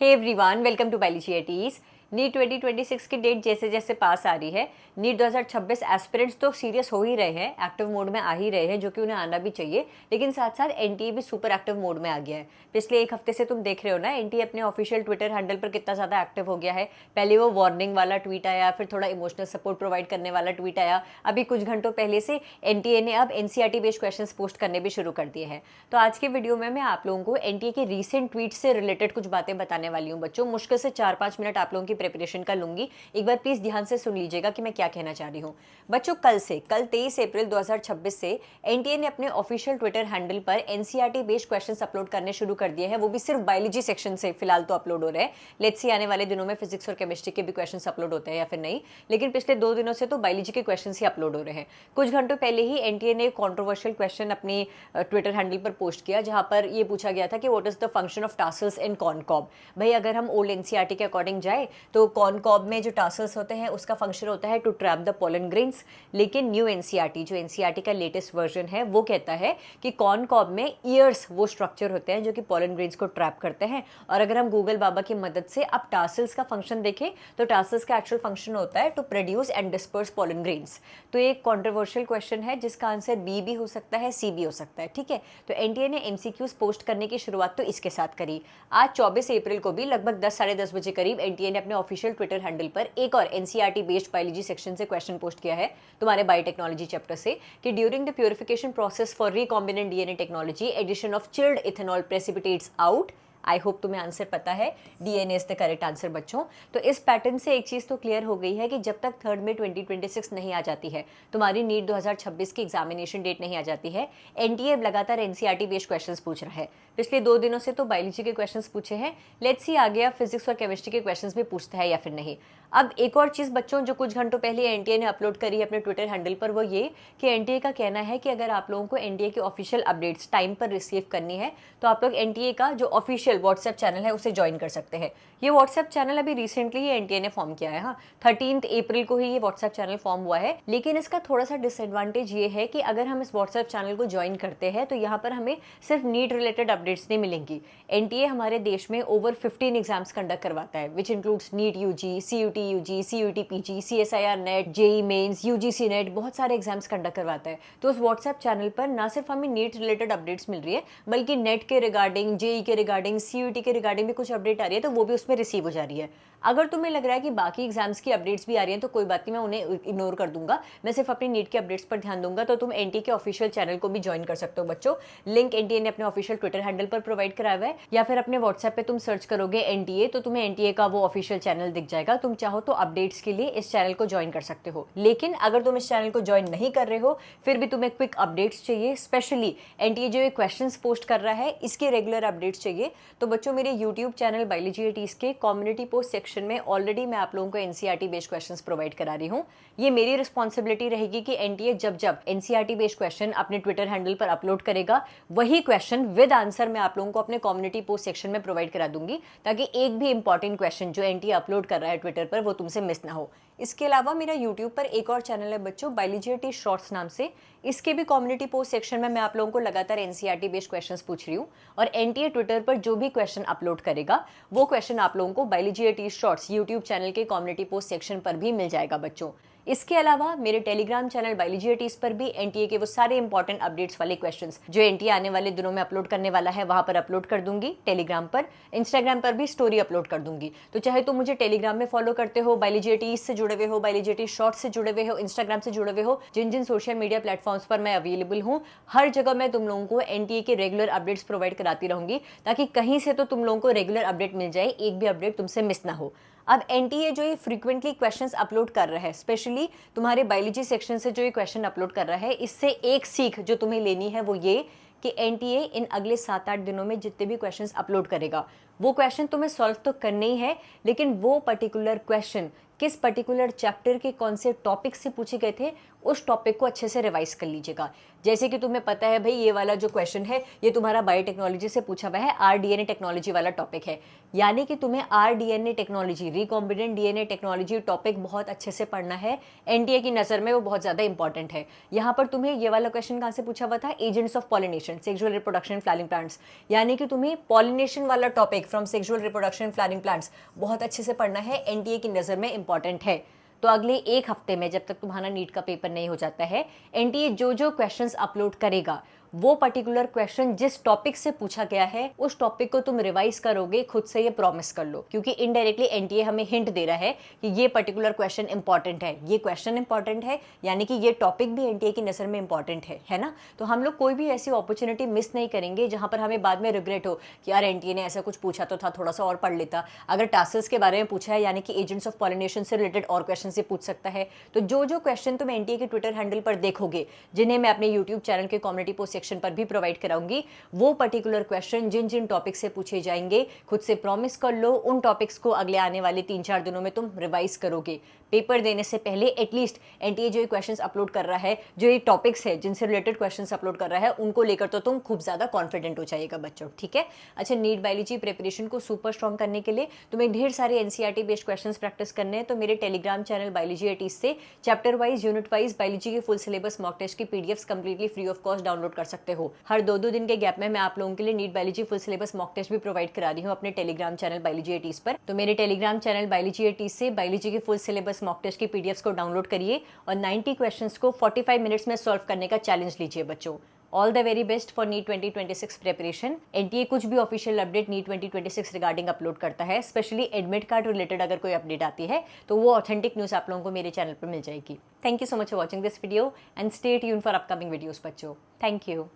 Hey everyone, welcome to biology eighties. NEET 2026 की date जैसे जैसे पास आ रही है, नीट 2026 एस्पिरेंट्स तो सीरियस हो ही रहे हैं, एक्टिव मोड में आ ही रहे हैं, जो कि उन्हें आना भी चाहिए। लेकिन साथ साथ एनटीए भी सुपर एक्टिव मोड में आ गया है। पिछले एक हफ्ते से तुम देख रहे हो ना, एनटीए अपने ऑफिशियल ट्विटर हैंडल पर कितना ज़्यादा एक्टिव हो गया है। पहले वो वार्निंग वाला ट्वीट आया, फिर थोड़ा इमोशनल सपोर्ट प्रोवाइड करने वाला ट्वीट आया। अभी कुछ घंटों पहले से एनटीए ने अब एनसीईआरटी बेस्ड क्वेश्चन पोस्ट करने भी शुरू कर दिए हैं। तो आज के वीडियो में मैं आप लोगों को एनटीए के रीसेंट ट्वीट से रिलेटेड कुछ बातें बताने वाली हूँ बच्चों। मुश्किल से 4-5 मिनट आप लोगों की प्रिपरेशन का लूंगी। एक बार प्लीज ध्यान से सुन लीजिएगा कि मैं क्या कहना चाह रही हूँ बच्चों। कल 23 अप्रैल 2026 से एनटीए ने अपने ऑफिशियल ट्विटर हैंडल पर एनसीईआरटी बेस्ड क्वेश्चंस अपलोड करने शुरू कर दिए हैं। वो भी सिर्फ बायोलॉजी सेक्शन से फिलहाल तो अपलोड हो रहे हैं। लेट्स सी आने वाले दिनों में फिजिक्स और केमिस्ट्री के भी क्वेश्चंस अपलोड होते हैं या फिर नहीं, लेकिन पिछले 2 दिनों से तो बायोलॉजी के क्वेश्चंस ही अपलोड हो रहे हैं। कुछ घंटों पहले ही एनटीए ने कॉन्ट्रोवर्शियल क्वेश्चन अपनी ट्विटर हैंडल पर पोस्ट किया, जहां पर ये पूछा गया था कि what is the function of tassels in corncob. भाई, अगर हम ओल्ड एनसीईआरटी के अकॉर्डिंग जाए तो कॉर्नकॉब में जो टासल्स होते हैं उसका फंक्शन होता है to trap the pollen grains. लेकिन न्यू एनसीईआरटी, जो एनसीईआरटी का लेटेस्ट वर्जन है, वो कहता है कि कॉर्नकॉब में ईयर्स वो स्ट्रक्चर होते हैं जो कि पोलन ग्रेन्स को ट्रैप करते हैं। और अगर हम गूगल बाबा की मदद से अब टासल्स का फंक्शन देखें तो टासल्स का एक्चुअल फंक्शन होता है to produce and disperse pollen grains. तो एक कॉन्ट्रोवर्शियल क्वेश्चन है जिसका आंसर बी भी हो सकता है, सी भी हो सकता है। ठीक है, तो एनटीए ने एमसीक्यूज पोस्ट करने की शुरुआत तो इसके साथ करी। आज 24 अप्रैल को भी लगभग 10-10:30 बजे करीब एनटीए ने अपने ऑफिशियल ट्विटर हैंडल पर एक और एनसीईआरटी बेस्ड बायोलॉजी सेक्शन से क्वेश्चन पोस्ट किया है, तुम्हारे बायोटेक्नोलॉजी चैप्टर से, कि during the purification process for recombinant DNA technology addition of chilled ethanol precipitates out. I hope तुम्हें आंसर पता है, DNA is the correct answer बच्चों। तो इस पैटर्न से एक चीज़ तो क्लियर हो गई है कि जब तक थर्ड में 2026 नहीं आ जाती है, तुम्हारी नीट 2026 की एग्जामिनेशन डेट नहीं आ जाती है, एनटीए लगातार एनसीईआरटी बेस्ड क्वेश्चंस पूछ रहा है। पिछले 2 दिनों से तो बायोलॉजी के क्वेश्चंस पूछे हैं, लेट्स सी आगे अब फिजिक्स और केमिस्ट्री के क्वेश्चंस भी पूछता है या फिर नहीं। अब एक और चीज़ बच्चों जो कुछ घंटों पहले एनटीए ने अपलोड करी है अपने ट्विटर हैंडल पर, वो ये कि एनटीए का कहना है कि अगर आप लोगों को एनटीए की ऑफिशियल अपडेट्स टाइम पर रिसीव करनी है तो आप लोग एनटीए का जो ऑफिशियल व्हाट्सएप चैनल है उसे ज्वाइन कर सकते हैं। ये व्हाट्सएप चैनल अभी रिसेंटली ही एनटीए ने फॉर्म किया है। हाँ, 13 अप्रैल को ही ये व्हाट्सएप चैनल फॉर्म हुआ है। लेकिन इसका थोड़ा सा डिसएडवांटेज ये है कि अगर हम इस व्हाट्सएप चैनल को ज्वाइन करते हैं तो यहाँ पर हमें सिर्फ नीट रिलेटेड अपडेट्स नहीं मिलेंगी। एनटीए हमारे देश में ओवर 15 एग्जाम्स कंडक्ट करवाता है, which includes NEET UG, CUET UG, CUET PG, CSIR NET, JEE mains, UGC NET, बहुत सारे एग्जाम्स कंडक्ट करवाता है। तो उस व्हाट्सएप चैनल पर ना सिर्फ हमें नीट रिलेटेड अपडेट्स मिल रही है, बल्कि नेट के रिगार्डिंग, जेई के रिगार्डिंग, सीयूटी के रिगार्डिंग भी कुछ अपडेट आ रही है, तो वो भी उसमें रिसीव हो जा रही है। अगर तुम्हें लग रहा है कि बाकी एग्जाम्स की अपडेट्स भी आ रही हैं तो कोई बात नहीं, मैं उन्हें इग्नोर कर दूंगा, मैं सिर्फ अपनी नीट के अपडेट्स पर ध्यान दूंगा। तो तुम एनटीए के ऑफिशियल चैनल को भी ज्वाइन कर सकते हो बच्चों। लिंक एनटीए ने अपने ऑफिशियल ट्विटर हैंडल पर प्रोवाइड कराया हुआ है, या फिर अपने व्हाट्सएप पे तुम सर्च करोगे एनटीए तो तुम्हें एनटीए का वो ऑफिशियल चैनल दिख जाएगा। तुम चाहो तो अपडेट्स के लिए इस चैनल को ज्वाइन कर सकते हो। लेकिन अगर तुम इस चैनल को ज्वाइन नहीं कर रहे हो, फिर भी तुम्हें क्विक अपडेट्स चाहिए, स्पेशली एनटीए जो ये क्वेश्चंस पोस्ट कर रहा है इसके रेगुलर अपडेट्स चाहिए, तो बच्चों मेरे यूट्यूब चैनल बायोलॉजी एटीज के कम्युनिटी पोस्ट सेक्शन में ऑलरेडी मैं आप लोगों को एनसीईआरटी बेस्ड क्वेश्चंस प्रोवाइड करा रही हूँ। ये मेरी रिस्पॉन्सिबिलिटी रहेगी कि एनटीए जब जब एनसीईआरटी बेस्ड क्वेश्चन अपने ट्विटर हैंडल पर अपलोड करेगा, वही क्वेश्चन विद आंसर मैं आप लोगों को अपने कम्युनिटी पोस्ट सेक्शन में प्रोवाइड करा दूंगी, ताकि एक भी इंपॉर्टेंट क्वेश्चन जो एनटीए अपलोड कर रहा है ट्विटर पर वो तुमसे मिस ना हो। इसके अलावा मेरा यूट्यूब पर एक और चैनल है बच्चों, बायोलॉजी एटीज शॉर्ट्स नाम से। इसके भी कम्युनिटी पोस्ट सेक्शन में मैं आप लोगों को लगातार एनसीईआरटी बेस्ड क्वेश्चंस पूछ रही हूँ, और एनटीए ट्विटर पर जो भी क्वेश्चन अपलोड करेगा वो क्वेश्चन आप लोगों को biology eighties shorts YouTube channel के कम्युनिटी पोस्ट सेक्शन पर भी मिल जाएगा बच्चों। इसके अलावा मेरे टेलीग्राम चैनल बायोलॉजी एटीज पर भी एनटीए के वो सारे इंपॉर्टेंट अपडेट्स वाले क्वेश्चंस जो एनटीए आने वाले दिनों में अपलोड करने वाला है वहां पर अपलोड कर दूंगी टेलीग्राम पर। इंस्टाग्राम पर भी स्टोरी अपलोड कर दूंगी। तो चाहे तुम मुझे टेलीग्राम में फॉलो करते हो, बायोलॉजी एटीज से जुड़े हुए हो, बायोलॉजी एटीज शॉर्ट्स से जुड़े हुए हो, इंस्टाग्राम से जुड़े हुए हो, जिन जिन सोशल मीडिया प्लेटफॉर्म्स पर मैं अवेलेबल हूँ, हर जगह मैं तुम लोगों को एनटीए के रेगुलर अपडेट्स प्रोवाइड कराती रहूंगी, ताकि कहीं से तो तुम लोगों को रेगुलर अपडेट मिल जाए, एक भी अपडेट तुमसे मिस ना हो। अब एनटीए जो ये फ्रीक्वेंटली क्वेश्चंस अपलोड कर रहा है, स्पेशली तुम्हारे बायोलॉजी सेक्शन से जो ये क्वेश्चन अपलोड कर रहा है, इससे एक सीख जो तुम्हें लेनी है वो ये कि एनटीए इन अगले 7-8 दिनों में जितने भी क्वेश्चंस अपलोड करेगा वो क्वेश्चन तुम्हें सॉल्व तो करने ही है, लेकिन वो पर्टिकुलर क्वेश्चन किस पर्टिकुलर चैप्टर के कौन से टॉपिक से पूछे गए थे उस टॉपिक को अच्छे से रिवाइज कर लीजिएगा। जैसे कि तुम्हें पता है भाई, ये वाला जो क्वेश्चन है ये तुम्हारा बायोटेक्नोलॉजी से पूछा हुआ है, आरडीएनए टेक्नोलॉजी वाला टॉपिक है, यानी कि तुम्हें rDNA technology, recombinant DNA technology topic बहुत अच्छे से पढ़ना है। एनटीए की नज़र में वो बहुत ज़्यादा इंपॉर्टेंट है। यहाँ पर तुम्हें ये वाला क्वेश्चन कहाँ से पूछा हुआ था, agents of pollination, sexual reproduction, flowering plants, यानी कि तुम्हें पॉलिनेशन वाला topic from sexual reproduction flowering plants बहुत अच्छे से पढ़ना है, एनटीए की नज़र में इंपॉर्टेंट है। तो अगले एक हफ्ते में जब तक तुम्हारा नीट का पेपर नहीं हो जाता है, एनटीए जो जो क्वेश्चंस अपलोड करेगा वो पर्टिकुलर क्वेश्चन जिस टॉपिक से पूछा गया है उस टॉपिक को तुम रिवाइज करोगे, खुद से ये प्रॉमिस कर लो, क्योंकि इनडायरेक्टली एनटीए हमें हिंट दे रहा है कि ये पर्टिकुलर क्वेश्चन इंपॉर्टेंट है, ये क्वेश्चन इंपॉर्टेंट है, यानी कि ये टॉपिक भी एनटीए की नज़र में इंपॉर्टेंट है ना। तो हम लोग कोई भी ऐसी अपॉर्चुनिटी मिस नहीं करेंगे जहां पर हमें बाद में रिग्रेट हो कि यार एनटीए ने ऐसा कुछ पूछा तो था, थोड़ा सा और पढ़ लेता। अगर टास्क के बारे में पूछा है, यानी कि एजेंट्स ऑफ पॉलिनेशन से रिलेटेड और क्वेश्चन से पूछ सकता है। तो जो जो क्वेश्चन तुम एनटीए के ट्विटर हैंडल पर देखोगे, जिन्हें मैं अपने यूट्यूब चैनल के कम्युनिटी पोस्ट सेक्शन पर भी प्रोवाइड कराऊंगी, वो पर्टिकुलर क्वेश्चन जिन जिन टॉपिक से पूछे जाएंगे, खुद से प्रॉमिस कर लो उन टॉपिक्स को अगले आने वाले 3-4 दिनों में तुम रिवाइज करोगे। पेपर देने से पहले एटलीस्ट एनटीए जो ये क्वेश्चंस अपलोड कर रहा है, जो ये टॉपिक्स है जिनसे रिलेटेड क्वेश्चंस अपलोड कर रहा है, उनको लेकर तो तुम खूब ज्यादा कॉन्फिडेंट हो जाएगा बच्चों, ठीक है। अच्छा, नीट बायोलॉजी प्रिपरेशन को सुपर स्ट्रॉन्ग करने के लिए तुम्हें ढेर सारे एनसीईआरटी बेस्ड क्वेश्चंस प्रैक्टिस करने हैं, तो मेरे टेलीग्राम चैनल बायोलॉजी एटीज से chapter wise, unit wise biology के फुल सिलेबस मॉक टेस्ट की PDFs completely free of cost download कर सकते हो। हर 2-2 दिन के गैप में मैं आप लोगों के लिए NEET biology full syllabus mock test भी प्रोवाइड करा रही हूँ अपने टेलीग्राम चैनल बायोलॉजी एटीज पर। तो मेरे टेलीग्राम चैनल बायोलॉजी एटीज से बायोलॉजी के फुल सिलेबस मॉक टेस्ट की पीडीएफ्स को डाउनलोड करिए और 90 क्वेश्चंस को 45 मिनट्स में सॉल्व करने का चैलेंज लीजिए बच्चों। All the very best for NEET 2026 preparation. NTA कुछ भी official update NEET 2026 regarding upload करता है, स्पेशली एडमिट कार्ड रिलेटेड अगर कोई अपडेट आती है तो वो ऑथेंटिक न्यूज़ आप लोगों को मेरे चैनल पर मिल जाएगी। Thank you so much for watching this video and stay tuned for upcoming videos बच्चों। Thank you.